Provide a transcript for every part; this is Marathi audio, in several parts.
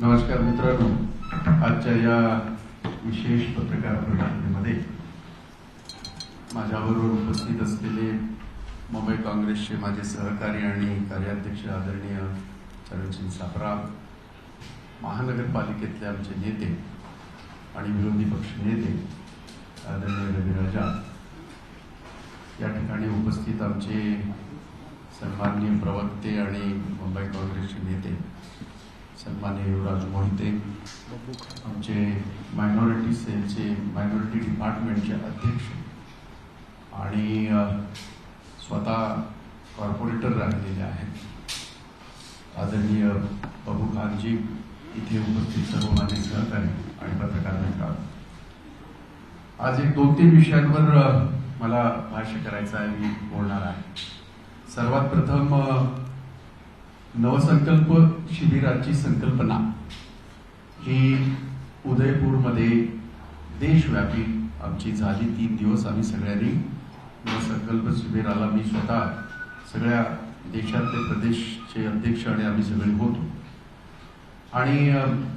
नमस्कार मित्रांनो, आजच्या या विशेष पत्रकार परिषदेमध्ये माझ्याबरोबर उपस्थित असलेले मुंबई काँग्रेसचे माझे सहकारी आणि कार्याध्यक्ष आदरणीय चरणसिंग सापराम, महानगरपालिकेतले आमचे नेते आणि विरोधी पक्ष नेते आदरणीय रविराजा, या ठिकाणी उपस्थित आमचे सन्माननीय प्रवक्ते आणि मुंबई काँग्रेसचे नेते सन्माननीय युवराज मोहिते, आमचे मायनॉरिटी सेलचे मायनॉरिटी डिपार्टमेंटचे अध्यक्ष आणि स्वतः कॉर्पोरेटर राहिलेले आहेत आदरणीय बबू खानजी, इथे उपस्थित सर्व माझे सहकारी आणि पत्रकार मित्र, आज एक 2-3 विषयांवर मला भाष्य करायचं आहे, मी बोलणार आहे। सर्वात प्रथम नवसंकल्प शिबिराची संकल्पना ही उदयपूरमध्ये देशव्यापी आमची झाली। 3 दिवस आम्ही सगळ्यांनी नवसंकल्प शिबिराला, मी स्वतः सगळ्या देशातले प्रदेशचे अध्यक्ष आणि आम्ही सगळे होतो आणि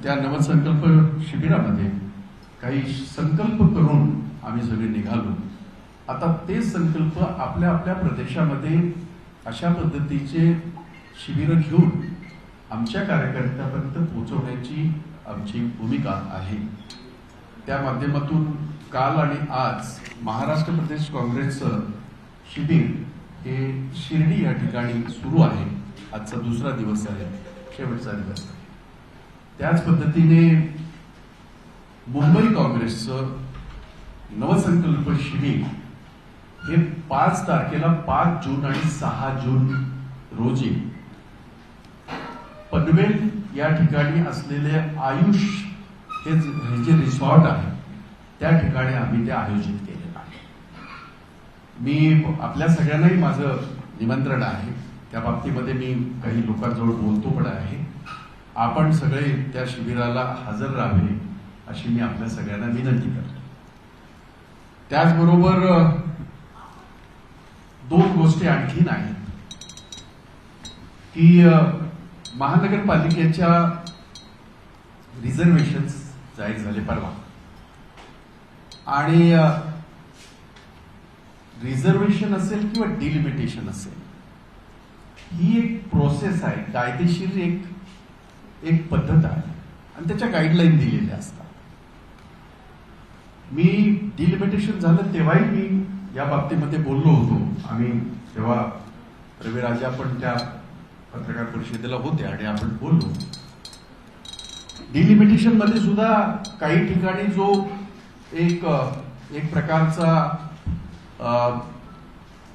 त्या नवसंकल्प शिबिरामध्ये काही संकल्प करून आम्ही सगळे निघालो। आता ते संकल्प आपल्या आपल्या प्रदेशामध्ये अशा पद्धतीचे शिबिर घेऊन आमच्या कार्यकर्त्यांपर्यंत पोहोचवण्याची आमची भूमिका आहे। त्या माध्यमातून काल आणि आज महाराष्ट्र प्रदेश काँग्रेसचं शिबिर हे शिर्डी या ठिकाणी सुरू आहे। आजचा दुसरा दिवस आहे, शेवटचा दिवस आहे। त्याच पद्धतीने मुंबई काँग्रेसचं नवसंकल्प शिबिर हे 5 तारखेला 5 जून आणि 6 जून रोजी पनवेल या ठिकाणी असलेले आयुष हे जे रिसॉर्ट आहे त्या ठिकाणी आम्ही ते आयोजित केलेलं आहे। मी आपल्या सगळ्यांनाही माझं निमंत्रण आहे, त्या बाबतीमध्ये मी काही लोकांजवळ बोलतो पण आहे। आपण सगळे त्या शिबिराला हजर राहावे अशी मी आपल्या सगळ्यांना विनंती करतो। त्याचबरोबर 2 गोष्टी आणखीन आहेत की महानगरपालिकेच्या रिझर्वेशन्स जाहीर झाले परवा, आणि रिझर्वेशन असेल किंवा डिलिमिटेशन असेल, ही एक प्रोसेस आहे, कायदेशीर एक पद्धत आहे आणि त्याच्या गाईडलाईन दिलेल्या असतात। मी डिलिमिटेशन झालं तेव्हाही मी या बाबतीमध्ये बोललो होतो। आम्ही तेव्हा रविराजा पण त्या पत्रकार परिषदेला होते आणि आपण बोललो। डिलिमिटेशन मध्ये सुद्धा काही ठिकाणी जो एक प्रकारचा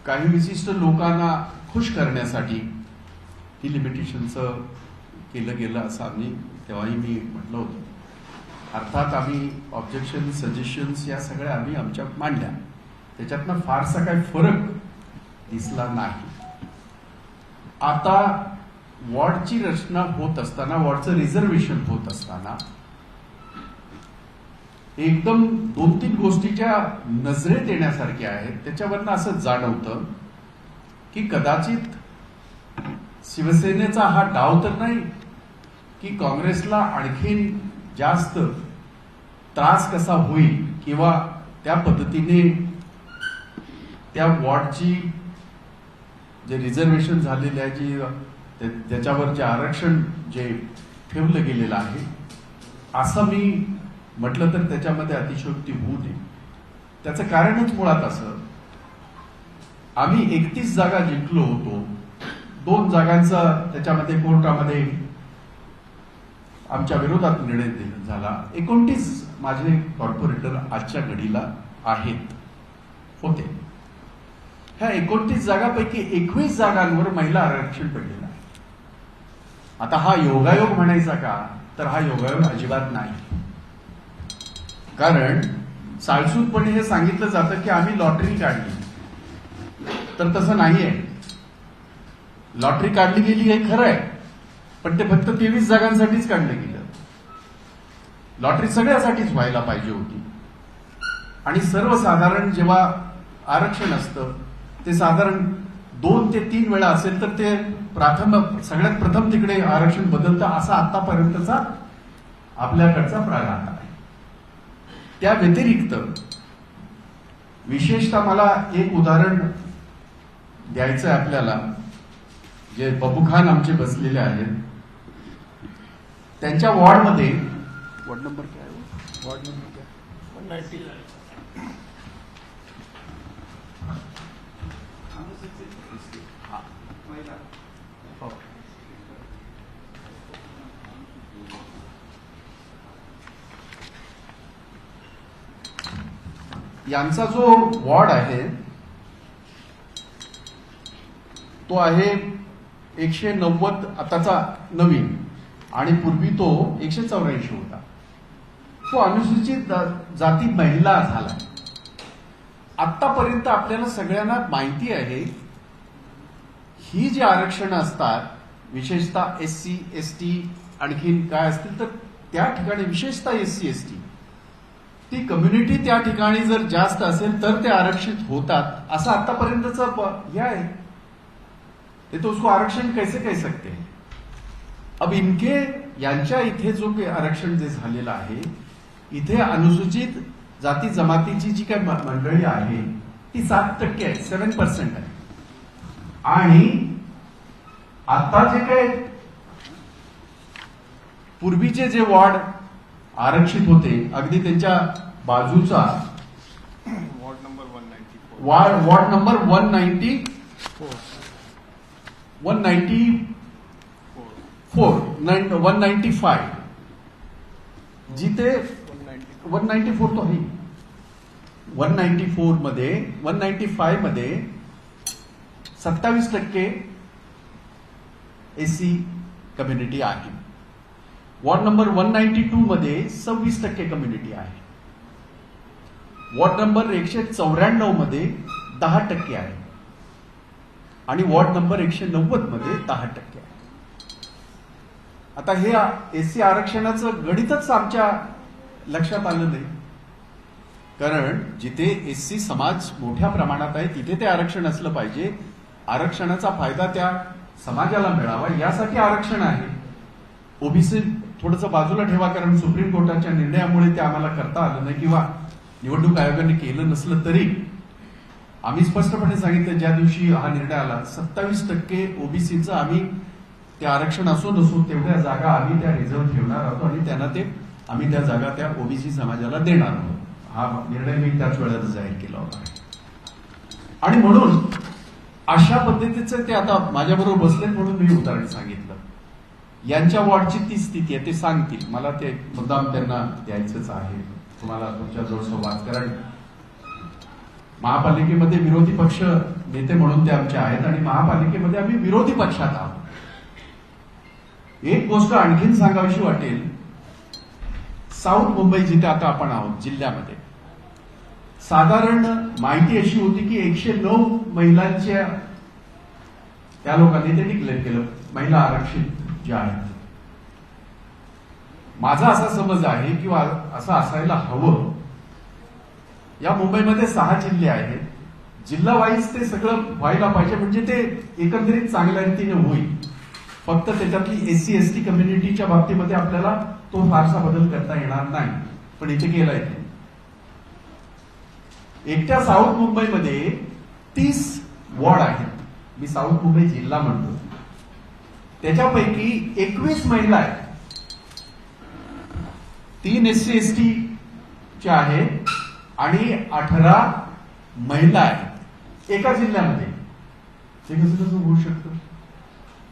काही विशिष्ट लोकांना खुश करण्यासाठी डिलिमिटेशनचं केलं गेलं असं आम्ही तेव्हाही मी म्हटलं होतं। अर्थात आम्ही ऑब्जेक्शन, सजेशन्स या सगळ्या आम्ही आमच्या मांडल्या, त्याच्यातनं फारसा काही फरक दिसला नाही। आता वॉर्डची रचना होत असताना, वॉर्डचं रिझर्वेशन होत असताना एकदम 2-3 गोष्टीच्या नजरेत येण्यासारख्या आहेत। त्याच्यावरनं असं जाणवतं की कदाचित शिवसेनेचा हा डाव तर नाही की काँग्रेसला आणखीन जास्त त्रास कसा होईल किंवा त्या पद्धतीने त्या वॉर्डची जे रिझर्वेशन झालेले आहे, जी त्याच्यावर जे आरक्षण जे ठेवलं गेलेलं आहे, असं मी म्हटलं तर त्याच्यामध्ये अतिशयोक्ती होऊ नये। त्याचं कारणच मुळात असं, आम्ही 31 जागा जिंकलो होतो, 2 जागांचा त्याच्यामध्ये कोर्टामध्ये आमच्या विरोधात निर्णय झाला। 29 माझे कॉर्पोरेटर आजच्या घडीला आहेत, होते। ह्या 29 जागांपैकी 21 जागांवर महिला आरक्षण पडलेलं आहे। आता हा योगायोग म्हणायचा का, तर हा योगायोग अजिबात नाही। कारण साळसूदपणे हे सांगितलं जातं की आम्ही लॉटरी काढली, तर तसं नाहीये। लॉटरी काढली गेली हे खरं आहे, पण ते फक्त 23 जागांसाठीच काढलं गेलं। लॉटरी सगळ्यासाठीच व्हायला पाहिजे होती आणि सर्वसाधारण जेव्हा आरक्षण असतं ते साधारण 2 ते 3 वेळा असेल तर ते सगळ्यात प्रथम तिकडे आरक्षण बदलतं, असा आतापर्यंतचा आपल्याकडचा प्राधान्य आहे. त्या व्यतिरिक्त विशेषतः मला एक उदाहरण द्यायचं आहे आपल्याला. जे बबू खान आमचे बसलेले आहेत त्यांच्या वॉर्डमध्ये, वॉर्ड नंबर काय आहे? वॉर्ड नंबर काय? 190. यांचा जो वॉर्ड आहे तो आहे 190 आताचा नवीन, आणि पूर्वी तो 184 होता. तो अनुसूचित जाती महिला झाला. आतापर्यंत आपल्याला सगळ्यांना माहिती आहे ही जी आरक्षण असतात विशेषतः SC ST आणखीन काय असतील तर त्या ठिकाणी विशेषतः SC ST ती कम्युनिटी त्या ठिकाणी जर जास्त असेल तर ते आरक्षित होतात, असं आतापर्यंतच हे आहे. ते तो उसको आरक्षण कैसे कह सकते हैं. अब इनके यांच्या इथे जो काही आरक्षण जे झालेलं आहे, इथे अनुसूचित जाती जमातीची जी काही मंडळी आहे ती 7% आहे, 7% आहे. आणि आता जे काही पूर्वीचे जे वॉर्ड आरक्षित होते अगदी त्यांच्या बाजूचा वॉर्ड नंबर 194, वॉर्ड नंबर 194, 195 जिथे 194 तो आहे. 194 मध्ये 195 मध्ये 27% SC कम्युनिटी आहे. वॉर्ड नंबर 192 मध्ये 26% कम्युनिटी आहे. वॉर्ड नंबर 194 मध्ये 10% आहे आणि वॉर्ड नंबर 190 मध्ये 10% आहे. आता हे SC आरक्षणाचं गणितच आमच्या लक्षात आलं नाही, कारण जिथे SC समाज मोठ्या प्रमाणात आहे तिथे ते आरक्षण असलं पाहिजे. आरक्षणाचा फायदा त्या समाजाला मिळावा यासाठी आरक्षण आहे. ओबीसी थोडंसं बाजूला ठेवा, कारण सुप्रीम कोर्टाच्या निर्णयामुळे ते आम्हाला करता आलं नाही किंवा निवडणूक आयोगाने केलं नसलं तरी आम्ही स्पष्टपणे सांगितलं ज्या दिवशी हा निर्णय आला 27% ओबीसीचं आम्ही ते आरक्षण असो नसो तेवढ्या जागा आम्ही त्या रिझर्व्ह ठेवणार आहोत आणि त्यांना ते आम्ही त्या जागा त्या ओबीसी समाजाला देणार आहोत. हा निर्णय मी त्याच वेळेला जाहीर केला होता. आणि म्हणून अशा पद्धतीचं ते आता माझ्याबरोबर बसले म्हणून मी उदाहरण सांगितलं. यांच्या वॉर्डची ती स्थिती आहे, ते सांगतील. मला ते मुद्दाम त्यांना द्यायचंच आहे तुम्हाला तुमच्याजवळ संवाद. कारण महापालिकेमध्ये विरोधी पक्ष नेते म्हणून ते आमचे आहेत आणि महापालिकेमध्ये आम्ही विरोधी पक्षात आहोत. एक गोष्ट आणखीन सांगावीशी वाटेल. साऊथ मुंबई जिथे आता आपण आहोत जिल्ह्यामध्ये साधारण माहिती अशी होती की 109 महिलांच्या त्या लोकांनी ते डिक्लेअर केलं महिला आरक्षित ज्या आहेत. माझा असा समज आहे किंवा असं असायला हवं. या मुंबईमध्ये 6 जिल्हे आहेत. जिल्हा वाईज ते सगळं व्हायला पाहिजे म्हणजे ते एकंदरीत चांगल्या रीतीने होईल. फक्त त्याच्यातली SC ST कम्युनिटीच्या बाबतीमध्ये आपल्याला तो फारसा बदल करता येणार नाही, पण इथे केलाय ते. एकट्या साऊथ मुंबईमध्ये 30 वॉर्ड आहेत. मी साऊथ मुंबई जिल्हा म्हणतो. त्याच्यापैकी 21 महिला आहेत, 3 SC ST च्या आहेत आणि 18 महिला आहेत एका जिल्ह्यामध्ये. ते कसं होऊ शकतं?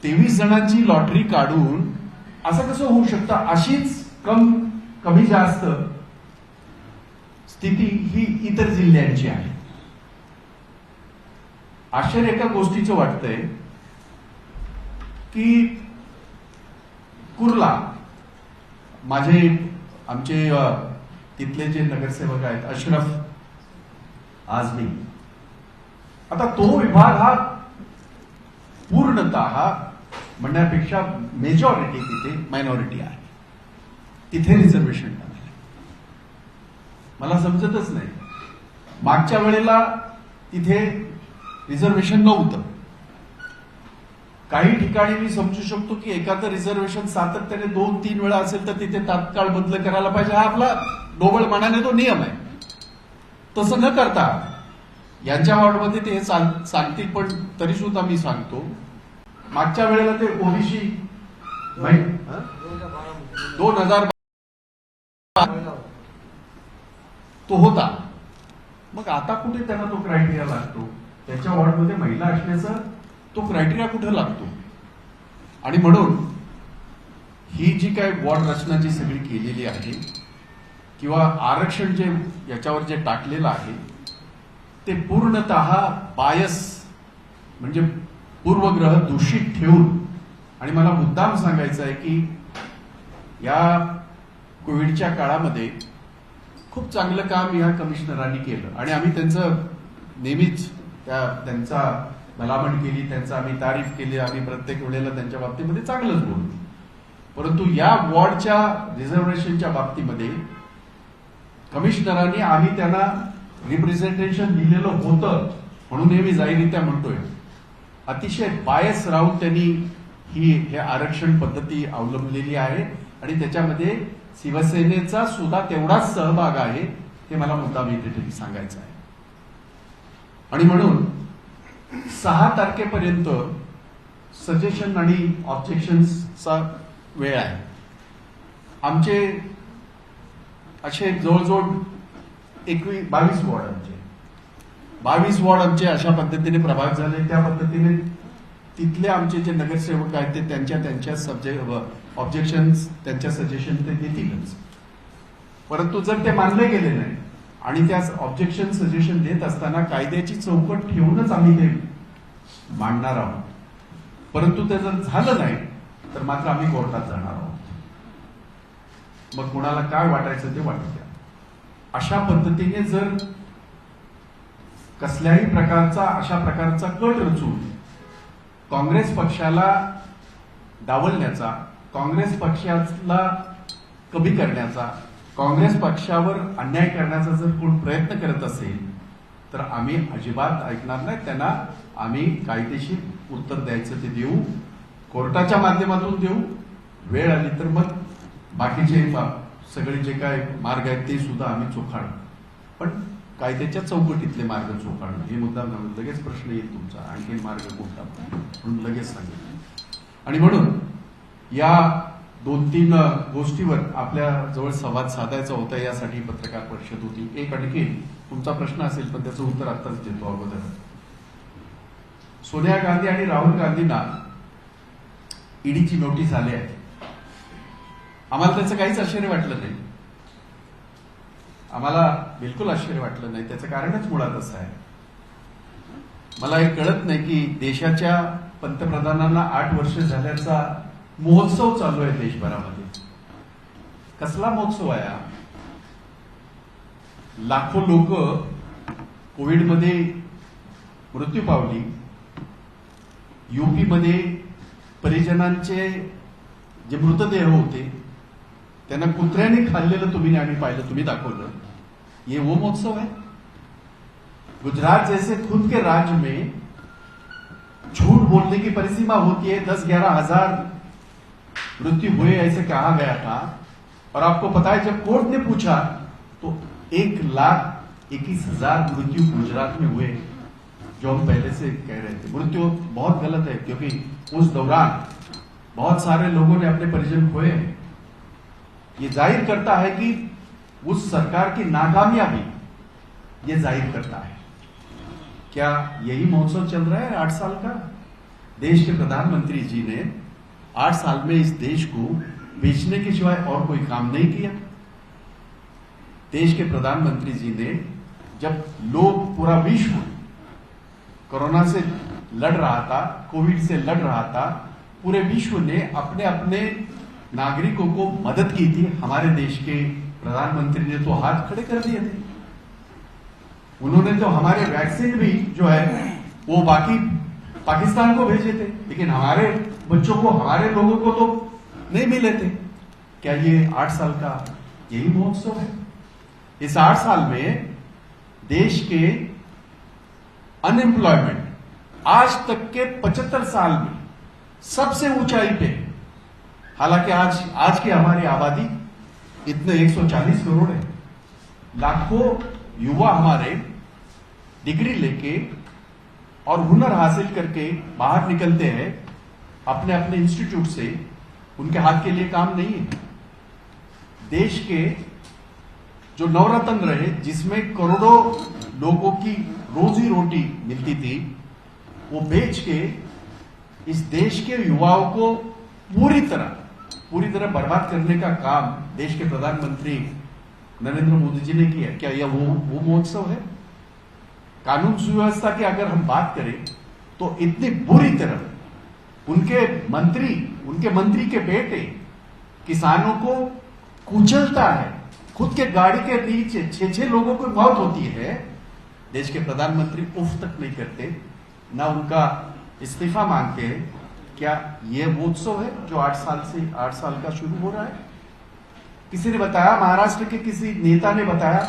23 जणांची लॉटरी काढून असं कसं होऊ शकतं? अशीच कमी जास्त स्थिती ही इतर जिल्ह्यांची आहे. आश्चर्य एका गोष्टीचं वाटतंय की कुर्ला आमचे तिथले जे नगरसेवक आहेत अशरफ आझमी, आता तो विभाग हा पूर्णतः म्हणण्यापेक्षा मेजॉरिटी तिथे मायनॉरिटी आहे. तिथे रिझर्वेशन टाकलं. मला समजतच नाही. मागच्या वेळेला तिथे रिझर्वेशन नव्हतं. काही ठिकाणी मी समजू शकतो की एखादं रिझर्वेशन सातत्याने 2-3 वेळा असेल तर तिथे तात्काळ बदल करायला पाहिजे, हा आपला ढोबळ मनाने तो नियम आहे. तसं न करता यांच्या वॉर्डमध्ये ते हे सांगतील, पण तरी सुद्धा मी सांगतो, मागच्या वेळेला ते ओबीसी 2012 तो होता. मग आता कुठे त्यांना तो क्रायटेरिया लागतो? त्याच्या वॉर्डमध्ये महिला असण्याचा तो क्रायटेरिया कुठे लागतो? आणि म्हणून ही जी काय वॉर्ड रचना जी सगळी केलेली आहे किंवा आरक्षण जे याच्यावर जे टाकलेलं आहे ते पूर्णतः बायस म्हणजे पूर्वग्रह दूषित ठेवून, आणि मला मुद्दाम सांगायचं आहे की या कोविडच्या काळामध्ये खूप चांगलं काम या कमिशनरांनी केलं आणि आम्ही त्यांचं नेहमीच त्यांचा भलामण केली, त्यांचा आम्ही तारीफ केली, आम्ही प्रत्येक वेळेला त्यांच्या बाबतीमध्ये चांगलंच बोललो. परंतु या वॉर्डच्या रिझर्वेशनच्या बाबतीमध्ये कमिशनरांनी आम्ही त्यांना रिप्रेझेंटेशन दिलेलं होतं म्हणून हे मी जाहीररित्या म्हणतोय, अतिशय बायस राहून त्यांनी हे आरक्षण पद्धती अवलंबलेली आहे आणि त्याच्यामध्ये शिवसेनेचा सुद्धा तेवढाच सहभाग आहे, हे मला मुद्दाम इथे सांगायचं आहे. आणि म्हणून 6 तारखेपर्यंत सजेशन आणि ऑब्जेक्शन्सचा वेळ आहे. आमचे असे जवळजवळ 22 वॉर्ड आमचे 22 वॉर्ड आमचे अशा पद्धतीने प्रभावित झाले. त्या पद्धतीने तिथले आमचे जे नगरसेवक आहेत ते त्यांच्या ऑब्जेक्शन्स त्यांच्या सजेशन ते देतीलच. परंतु जर ते मानले गेले नाही आणि त्या ऑब्जेक्शन सजेशन देत असताना कायद्याची चौकट ठेवूनच आम्ही ते मांडणार आहोत, परंतु ते जर झालं नाही तर मात्र आम्ही कोर्टात जाणार आहोत. मग कुणाला काय वाटायचं ते वाटू द्या. अशा पद्धतीने जर कसल्याही प्रकारचा अशा प्रकारचा कट रचून काँग्रेस पक्षाला डावलण्याचा, काँग्रेस पक्षाला कमी करण्याचा, काँग्रेस पक्षावर अन्याय करण्याचा जर कोण प्रयत्न करत असेल तर आम्ही अजिबात ऐकणार नाही. त्यांना आम्ही कायदेशीर उत्तर द्यायचं ते देऊ, कोर्टाच्या माध्यमातून देऊ. वेळ आली तर मग बाकीचे सगळे जे काय मार्ग आहेत ते सुद्धा आम्ही चोखाळू, पण कायद्याच्या चौकटीतले मार्ग चोखाळणं हे मुद्दा लगेच प्रश्न येईल तुमचा, आणखी मार्ग कोणता म्हणून लगेच सांगेल. आणि म्हणून या 2-3 गोष्टीवर आपल्या जवळ संवाद साधायचा होता, यासाठी पत्रकार परिषद होती. एक आणखी तुमचा प्रश्न असेल पण त्याचं उत्तर आत्ताच देतो. अगोदर सोनिया गांधी आणि राहुल गांधींना ईडीची नोटीस आली आहे. आम्हाला त्याचं काहीच आश्चर्य वाटलं नाही, आम्हाला बिलकुल आश्चर्य वाटलं नाही. त्याचं कारणच मुळात असं आहे, मला हे कळत नाही की देशाच्या पंतप्रधानांना 8 वर्ष झाल्याचा महोत्सव चालू आहे देशभरामध्ये. कसला महोत्सव आहे? लाखो लोक कोविडमध्ये मृत्यू पावली. यूपीमध्ये परिजनांचे जे मृतदेह होते त्यांना कुत्र्याने खाल्लेलं तुम्ही आम्ही पाहिलं, तुम्ही दाखवलं. ये वो महोत्सव है? गुजरात जैसे खुद के राज्य में झूठ बोलने की परिसीमा होती है. 10-11 हजार मृत्यु हुए ऐसे कहा गया था, और आपको पता है जब कोर्ट ने पूछा तो 1,21,000 मृत्यु गुजरात में हुए, जो हम पहले से कह रहे थे. मृत्यु बहुत गलत है क्योंकि उस दौरान बहुत सारे लोगों ने अपने परिजन खोए. ये जाहिर करता है कि उस सरकार की नाकामयाबी ये जाहिर करता है. क्या यही महोत्सव चल रहा है 8 साल का? देश के प्रधानमंत्री जी ने 8 साल में इस देश को बेचने के सिवाय और कोई काम नहीं किया. देश के प्रधानमंत्री जी ने, जब लोग पूरा विश्व कोरोना से लड़ रहा था, कोविड से लड़ रहा था, पूरे विश्व ने अपने अपने नागरिकों को मदद की थी. हमारे देश के प्रधानमंत्री ने तो हाथ खड़े कर दिए थे. उन्होंने तो हमारे वैक्सीन भी जो है वो बाकी पाकिस्तान को भेजे थे, लेकिन हमारे बच्चों को, हमारे लोगों को तो नहीं मिले थे. क्या ये 8 साल का यही महोत्सव है? इस 8 साल में देश के अनएम्प्लॉयमेंट आज तक के 75 साल में सबसे ऊंचाई पे। हालांकि आज की हमारी आबादी इतने 140 करोड़ है। लाखों युवा हमारे डिग्री लेके और हुनर हासिल करके बाहर निकलते हैं अपने अपने इंस्टीट्यूट से। उनके हाथ के लिए काम नहीं है। देश के जो नवरत्न रहे, जिसमें करोड़ों लोगों की रोजी रोटी मिलती थी, वो बेच के इस देश के युवाओं को पूरी तरह बर्बाद करने का काम देश के प्रधानमंत्री नरेंद्र मोदी जी ने किया। क्या यह वो महोत्सव है? कानून सुव्यवस्था की अगर हम बात करें तो इतनी बुरी तरह उनके मंत्री के बेटे किसानों को कुचलता है। खुद के गाड़ी के नीचे 6 लोगों को मौत होती है। देश के प्रधानमंत्री उफ तक नहीं करते, ना उनका इस्तीफा मांगते हैं। क्या यह वो उत्सव है जो 8 साल का शुरू हो रहा है? किसी ने बताया, महाराष्ट्र के किसी नेता ने बताया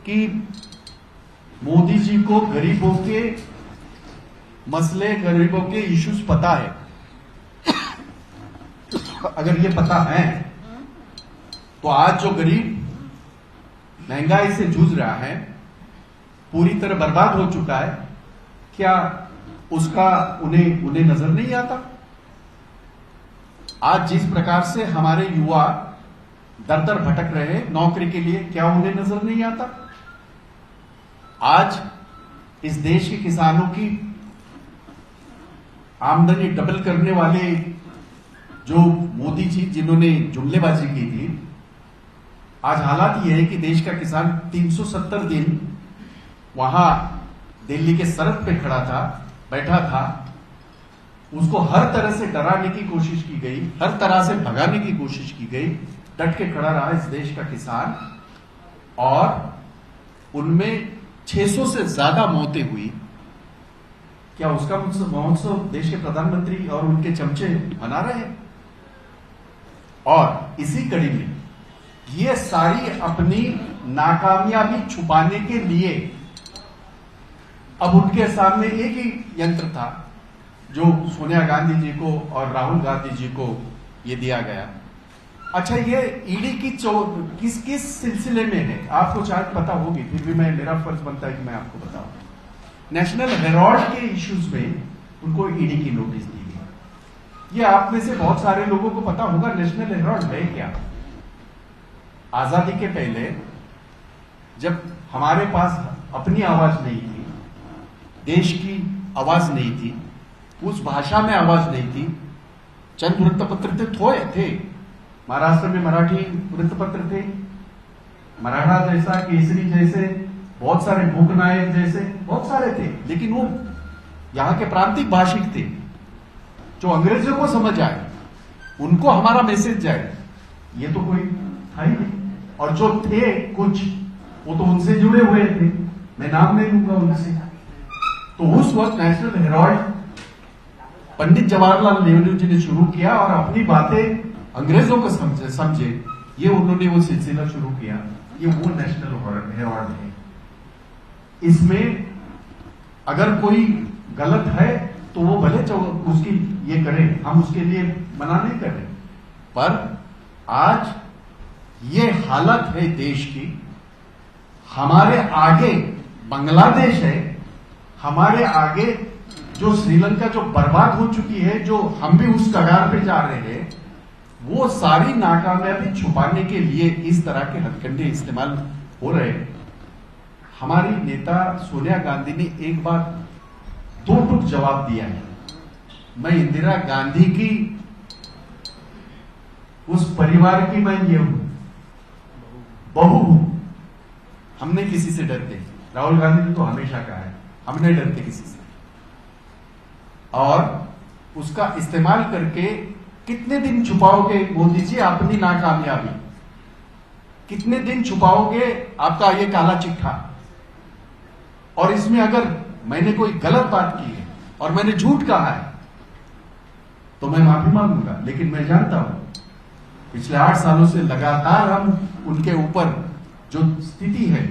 कि मोदी जी को गरीबों के मसले, गरीबों के इश्यूज पता है। अगर ये पता है तो आज जो गरीब महंगाई से जूझ रहा है, पूरी तरह बर्बाद हो चुका है, क्या उसका उन्हें नजर नहीं आता? आज जिस प्रकार से हमारे युवा दर दर भटक रहे हैं नौकरी के लिए, क्या उन्हें नजर नहीं आता? आज इस देश के किसानों की आमदनी डबल करने वाले जो मोदी जी, जिन्होंने जुमलेबाजी की थी, आज हालात यह है कि देश का किसान 370 दिन वहां दिल्ली के सरहद पे बैठा था। उसको हर तरह से डराने की कोशिश की गई, हर तरह से भगाने की कोशिश की गई। डट के खड़ा रहा इस देश का किसान, और उनमें 600 से ज्यादा मौतें हुई। क्या उसका महोत्सव देश के प्रधानमंत्री और उनके चमचे मना रहे हैं? और इसी कड़ी में ये सारी अपनी नाकामयाबी छुपाने के लिए अब उनके सामने एक ही यंत्र था जो सोनिया गांधी जी को और राहुल गांधी जी को ये दिया गया। अच्छा, ये ईडी की किस सिलसिले में है आपको शायद पता होगी, फिर भी मेरा फर्ज बनता है कि मैं आपको बताऊं। नेशनल हेराल्ड के इश्यूज में उनको ईडी की नोटिस दी गई। ये आप में से बहुत सारे लोगों को पता होगा नेशनल हेराल्ड है क्या। आजादी के पहले जब हमारे पास अपनी आवाज नहीं थी, देश की आवाज नहीं थी, उस भाषा में आवाज नहीं थी, चंद वृत्तपत्र थे। महाराष्ट्र में मराठी वृत्तपत्र थे, मराठा जैसा, केसरी जैसे, बहुत सारे मूकनायक जैसे बहुत सारे थे, लेकिन वो यहां के प्रांतिक भाषिक थे जो अंग्रेजों को समझ आए, उनको हमारा मैसेज जाए। ये तो कोई था ही नहीं। और जो थे कुछ, वो तो उनसे जुड़े हुए थे, मैं नाम नहीं लूंगा उनसे। तो उस वक्त नेशनल हेराल्ड पंडित जवाहरलाल नेहरू जी ने शुरू किया और अपनी बातें अंग्रेजों को समझे, ये उन्होंने वो सिलसिला शुरू किया। ये वो नेशनल हेराल्ड है। इसमें अगर कोई गलत है तो वो भले उसकी ये करें, हम उसके लिए मना नहीं कर रहे, पर आज ये हालत है देश की। हमारे आगे बांग्लादेश है, हमारे आगे जो श्रीलंका जो बर्बाद हो चुकी है, जो हम भी उस कगार पे जा रहे हैं, वो सारी नाकामयाबी छुपाने के लिए इस तरह के हथकंडे इस्तेमाल हो रहे हैं। हमारी नेता सोनिया गांधी ने एक बार 2 टूक जवाब दिया है। मैं इंदिरा गांधी की उस परिवार की मैं ये हूं, बहू हूं। हम नहीं किसी से डरते। राहुल गांधी ने तो हमेशा कहा है, हम नहीं डरते किसी से। और उसका इस्तेमाल करके कितने दिन छुपाओगे मोदी जी अपनी नाकामयाबी? कितने दिन छुपाओगे आपका ये काला चिट्ठा? और इसमें अगर मैंने कोई गलत बात की है और मैंने झूठ कहा है तो मैं माफी मांगूंगा, लेकिन मैं जानता हूं पिछले 8 सालों से लगातार हम उनके ऊपर जो स्थिति है,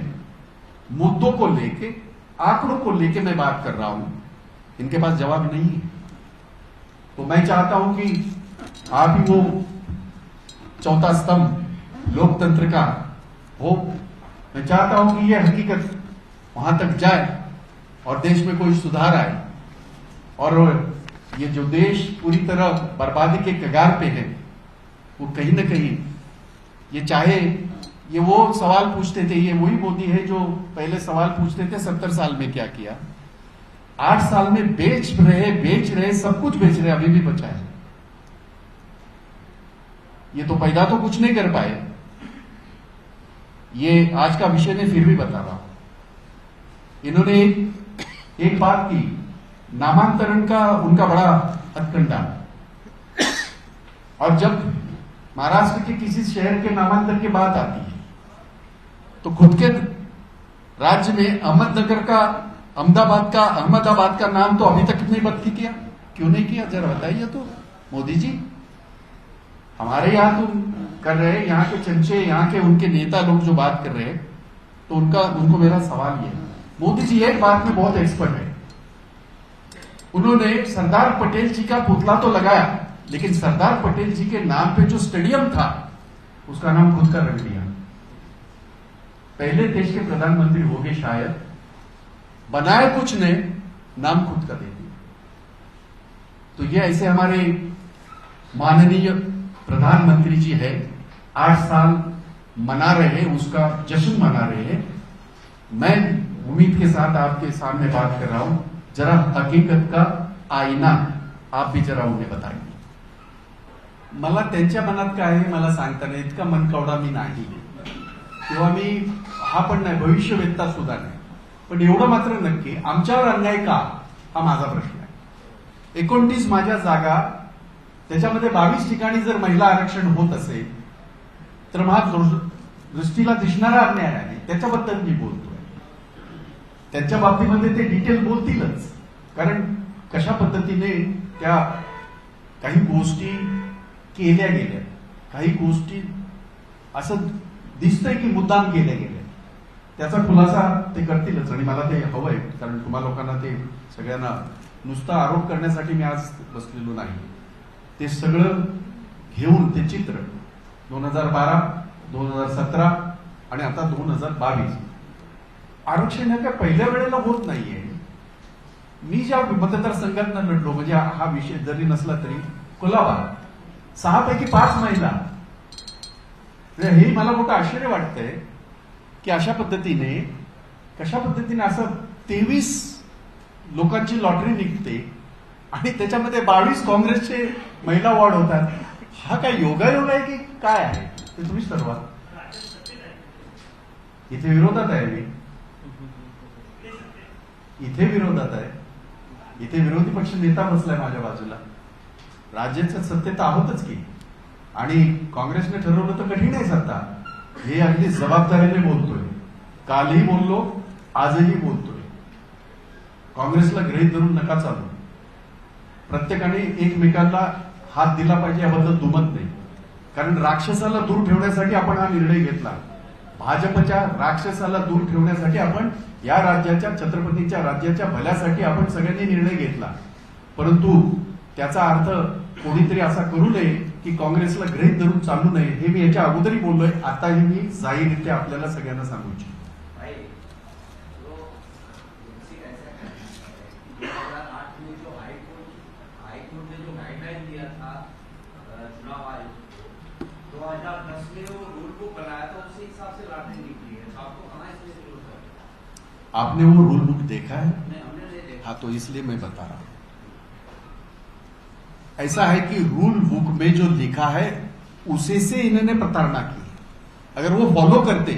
मुद्दों को लेके, आंकड़ों को लेके मैं बात कर रहा हूं, इनके पास जवाब नहीं है। तो मैं चाहता हूं कि आप ही वो चौथा स्तंभ लोकतंत्र का हो। मैं चाहता हूं कि ये हकीकत वहां तक जाए और देश में कोई सुधार आए, और ये जो देश पूरी तरह बर्बादी के कगार पे है, वो कहीं ना कहीं ये चाहे ये वो सवाल पूछते थे, ये वही मोदी है जो पहले सवाल पूछते थे 70 साल में क्या किया, 8 साल में बेच रहे सब कुछ बेच रहे, अभी भी बचा है। ये तो पैदा तो कुछ नहीं कर पाए। ये आज का विषय मैं फिर भी बता रहा हूं। इन्होंने एक बात की, नामांतरण का उनका बड़ा हथकंडा, और जब महाराष्ट्र के किसी शहर के नामांतरण की बात आती है तो खुद के राज्य में अहमदाबाद का नाम तो अभी तक नहीं बदली किया। क्यों नहीं किया, जरा बताइए तो मोदी जी। हमारे यहां तो कर रहे हैं, यहाँ के चमचे, यहाँ के उनके नेता लोग जो बात कर रहे हैं, तो उनको मेरा सवाल ये है, मोदी जी एक बात में बहुत एक्सपर्ट है। उन्होंने सरदार पटेल जी का पुतला तो लगाया, लेकिन सरदार पटेल जी के नाम पे जो स्टेडियम था उसका नाम खुद का रख दिया। पहले देश के प्रधानमंत्री हो गए शायद, बनाए कुछ ने, नाम खुद का दे दिया। तो ये ऐसे हमारे माननीय प्रधानमंत्री जी है, 8 साल मना रहे हैं, उसका जश्न मना रहे हैं। मैं उम्मीद के साथ आपके सामने बात कर रहा हूं, जरा हकीकत का आईना आप भी जरा उन्हें बताएंगे। मला त्यांच्या मनात काय आहे मला सांगता नाही, इतका मनकवडा मी नाही किंवा मी हा पण नाही, भविष्यवेत्ता सुद्धा नाही, पण एवढं मात्र नक्की आमच्यावर अन्याय का, हा माझा प्रश्न आहे। 29 माझ्या जागा, त्याच्यामध्ये 22 ठिकाणी जर महिला आरक्षण होत असेल तर दृष्टीला दिसणारा अन्याय आहे, त्याच्याबद्दल मी बोलतोय। त्यांच्या बाबतीमध्ये ते डिटेल बोलतीलच, कारण कशा पद्धतीने त्या काही गोष्टी केल्या गेल्या, काही गोष्टी असं दिसतंय की मुद्दाम केल्या गेल्या, त्याचा खुलासा ते करतीलच। आणि मला ते हवंय, कारण तुम्हा लोकांना ते सगळ्यांना नुसता आरोप करण्यासाठी मी आज बसलेलो नाही। ते सगळं घेऊन ते चित्र 2012, 2017 आणि आता 2022 आरक्षण हे काय पहिल्या वेळेला होत नाहीये। मी ज्या मतदारसंघात लढलो, म्हणजे हा विषय जरी नसला तरी कुलाबा 6 पैकी 5 महिला, हे मला मोठं आश्चर्य वाटतंय की कशा पद्धतीने असं 23 लोकांची लॉटरी निघते आणि त्याच्यामध्ये 22 काँग्रेसचे महिला वॉर्ड होतात। हा काय योगायोग आहे की काय आहे ते तुम्हीच ठरवा। इथे विरोधात आहे मी, इथे विरोधात आहे, इथे विरोधी पक्ष नेता बसलाय माझ्या बाजूला। राज्याच्या सत्तेत आहोतच की, आणि काँग्रेसने ठरवलं तर कठीण आहे सत्ता, हे अगदी जबाबदारीने बोलतोय। कालही बोललो, आजही बोलतोय। काँग्रेसला गृहीत धरून नका चालू, प्रत्येकाने एकमेकांना हात दिला पाहिजे याबद्दल दुमत नाही, कारण राक्षसाला दूर ठेवण्यासाठी आपण हा निर्णय घेतला। भाजपच्या राक्षसाला दूर ठेवण्यासाठी आपण या राज्याच्या, छत्रपतीच्या राज्याच्या भल्यासाठी आपण सगळ्यांनी निर्णय घेतला, परंतु त्याचा अर्थ कोणीतरी असा करू नये की काँग्रेसला गृहीत धरून चालू नये, हे मी याच्या अगोदरही बोललोय, आताही मी जाहीररित्या आपल्याला सगळ्यांना सांगू इच्छितो। आपने वो रूल बुक देखा है? हाँ, तो इसलिए मैं बता रहा हूं। ऐसा है कि रूल बुक में जो लिखा है उसी से इन्होंने प्रताड़ना की। अगर वो फॉलो करते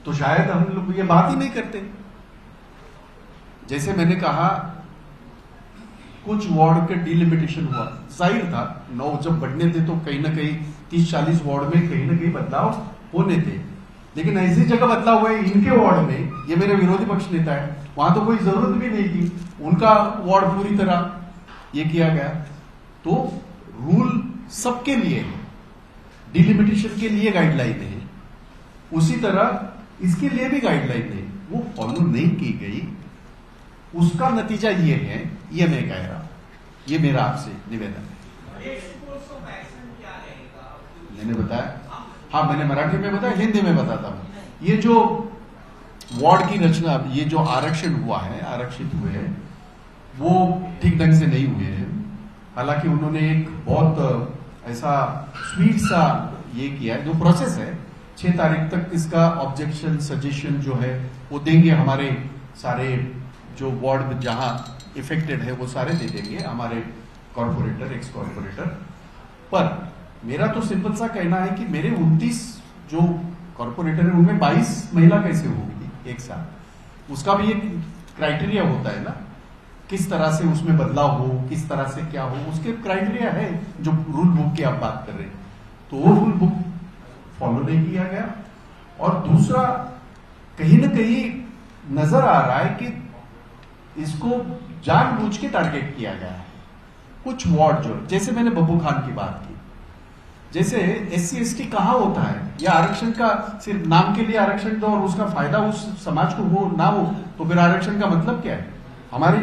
तो शायद हम लोग ये बात ही नहीं करते। जैसे मैंने कहा, कुछ वार्ड के डिलिमिटेशन हुआ, जाहिर था 9 जब बढ़ने थे तो कहीं ना कहीं 30-40 वार्ड में कहीं ना कहीं बदलाव होने थे, लेकिन ऐसी जगह बदलाव हुए इनके वार्ड में, ये मेरे विरोधी पक्ष नेता है, वहां तो कोई जरूरत भी नहीं थी, उनका वार्ड पूरी तरह ये किया गया। तो रूल सबके लिए है, डिलिमिटेशन के लिए गाइडलाइन है, उसी तरह इसके लिए भी गाइडलाइन है, वो फॉलो नहीं की गई, उसका नतीजा ये है, ये मैं कह रहा हूं। ये मेरा आपसे निवेदन है। मैंने बताया, हाँ मैंने मराठी में बताया, हिंदी में बताता हूं। ये जो वार्ड की रचना, ये जो आरक्षण हुआ है, आरक्षित हुए हैं, वो ठीक ढंग से नहीं हुए हैं। हालांकि उन्होंने एक बहुत ऐसा स्वीट सा ये किया है, जो प्रोसेस है 6 तारीख तक इसका ऑब्जेक्शन सजेशन जो है वो देंगे। हमारे सारे जो वार्ड जहां इफेक्टेड है वो सारे दे देंगे, हमारे कॉर्पोरेटर, एक्स कॉर्पोरेटर। पर मेरा तो सिंपल सा कहना है कि मेरे 29 जो कॉर्पोरेटर है उनमें 22 महिला कैसे होगी एक साथ? उसका भी एक क्राइटेरिया होता है ना, किस तरह से उसमें बदलाव हो, किस तरह से क्या हो, उसके क्राइटेरिया है जो रूल बुक की आप बात कर रहे हैं। तो वो रूल बुक फॉलो नहीं किया गया। और दूसरा, कहीं ना कहीं नजर आ रहा है कि इसको जानबूझ के टारगेट किया गया है। कुछ वार्ड जो, जैसे मैंने बब्बू खान की बात की, जैसे SC ST कहां होता है, या आरक्षण का सिर्फ नाम के लिए आरक्षण दो और उसका फायदा उस समाज को हो ना हो, तो फिर आरक्षण का मतलब क्या है? हमारी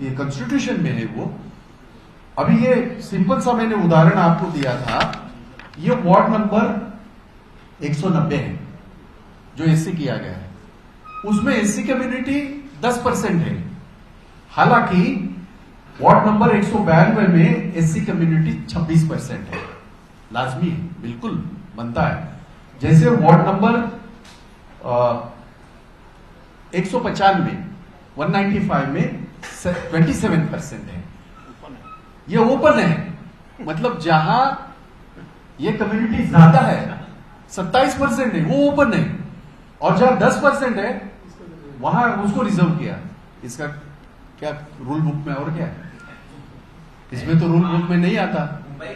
ये कॉन्स्टिट्यूशन में है वो। अभी ये सिंपल सा मैंने उदाहरण आपको दिया था, ये वार्ड नंबर 190 है जो SC किया गया है, उसमें SC कम्युनिटी 10% है। हालांकि वार्ड नंबर 192 में SC कम्युनिटी 26% है। लाजमी है, बिल्कुल बनता है। जैसे वार्ड नंबर 195 195 में 27% है। ये ओपन है, मतलब जहां ये कम्युनिटी ज्यादा है 27% है, वो ओपन है। और जहां 10% है वहां उसको रिजर्व किया। इसका क्या रूल बुक में और क्या है? इसमें तो रूल बुक में नहीं आता। मुंबई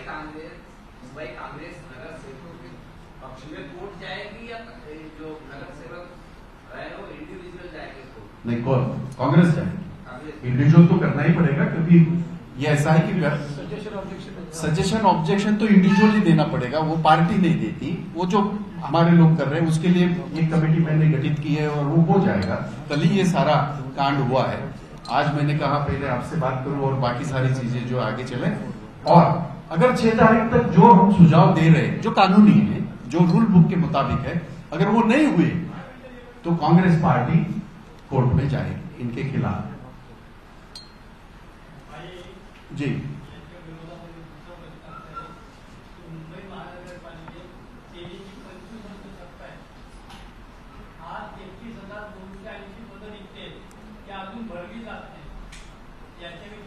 कांग्रेस नगर सेवकों के पक्ष में वोट जाएगी या जो नगर सेवक रहे वो इंडिविजुअल जाएंगे? तो नहीं, कौन? कांग्रेस जाएगी। इंडिविजुअल तो करना ही पड़ेगा, क्योंकि ये ऐसा है कि सजेशन ऑब्जेक्शन तो इंडिविजुअल ही देना पड़ेगा, वो पार्टी नहीं देती। वो जो हमारे लोग कर रहे हैं उसके लिए एक कमेटी मैंने गठित की है और वो हो जाएगा। कल ही ये सारा कांड हुआ है। आज मैंने कहा पहले आपसे बात करूं और बाकी सारी चीजें जो आगे चले। और अगर 6 तारीख तक जो हम सुझाव दे रहे हैं, जो कानूनी है, जो रूल बुक के मुताबिक है, अगर वो नहीं हुए तो कांग्रेस पार्टी कोर्ट में जाएगी इनके खिलाफ। जी,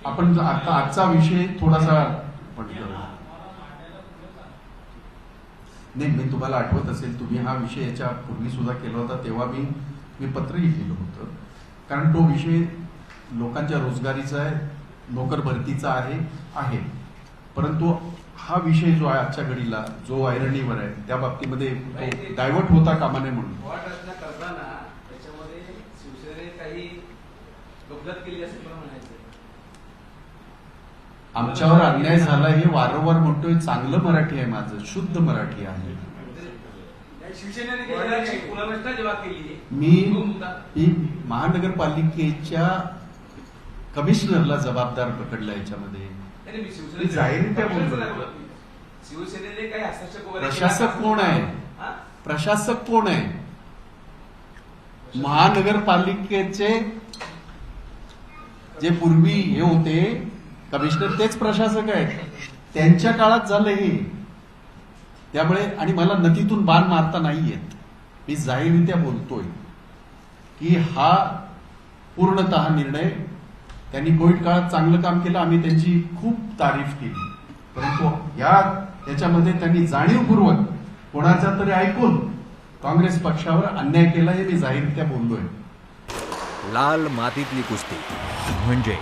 आपण आता आजचा विषय थोडासा नाही, मी तुम्हाला आठवत असेल, तुम्ही हा विषय याच्या पूर्वी सुद्धा केला होता, तेव्हा मी पत्रही लिहिलं होतं. कारण तो विषय लोकांच्या रोजगारीचा आहे, नोकर भरतीचा आहे. परंतु हा विषय जो आहे आजच्या घडीला जो ऐरणीवर आहे त्या बाबतीमध्ये डायव्हर्ट होता कामा नये म्हणून वार्ड रचना करताना त्याच्यामध्ये शिवसेनेने काही गफलत केली असं मला म्हणायचं. आमच्यावर अन्याय झाला हे वारंवार म्हणतोय. चांगलं मराठी आहे माझं, शुद्ध मराठी आहे. शिवसेनेने पुनर्रचना जेव्हा केली, मी महानगरपालिकेच्या कमिशनरला जबाबदार पकडला याच्यामध्ये. जाहीररित्या बोलतो. शिवसेनेने काही हस्तक्षेप वगैरे प्रशासक कोण आहे? प्रशासक कोण आहे? महानगरपालिकेचे जे पूर्वी हे होते कमिशनर, तेच प्रशासक आहेत. त्यांच्या काळात झालं हे. त्यामुळे आणि मला नदीतून बाण मारता नाही येत. मी जाहीररित्या बोलतोय की हा पूर्णतः निर्णय त्यांनी कोविड काळात चांगलं काम केलं, आम्ही त्यांची खूप तारीफ केली. परंतु याच्यामध्ये त्यांनी जाणीवपूर्वक कोणाचा तरी ऐकून काँग्रेस पक्षावर अन्याय केला, हे मी जाहीररित्या बोललोय. लाल मातीतली कुस्ती म्हणजे